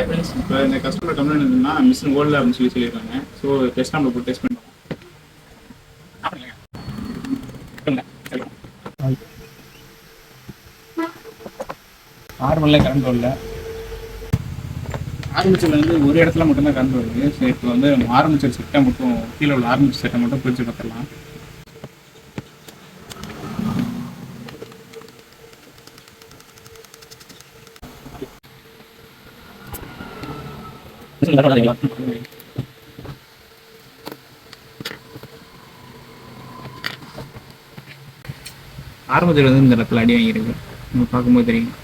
Friends, இப்போ இந்த customer complaint இருந்ததுன்னா மிஷின் ஓடல அப்படின்னு சொல்லியிருக்காங்க. ஸோ டெஸ்ட் நம்ம போட்டு டெஸ்ட் பண்ணுவோம். நார்மலில் கரண்ட் வரல. ஆரம்பிச்சதுல வந்து ஒரு இடத்துல மட்டும்தான் கரண்ட் வருது. ஸோ இப்போ வந்து நம்ம ஆரம்பிச்ச செட்டை மட்டும் கீழே உள்ள ஆரம்பிச்ச செட்டை மட்டும் பிரித்து பார்த்துடலாம். ஆரம்பத்தில் வந்து இந்த இடத்துல அடி வாங்கியிருக்கு. நம்ம பார்க்கும்போது தெரியும்.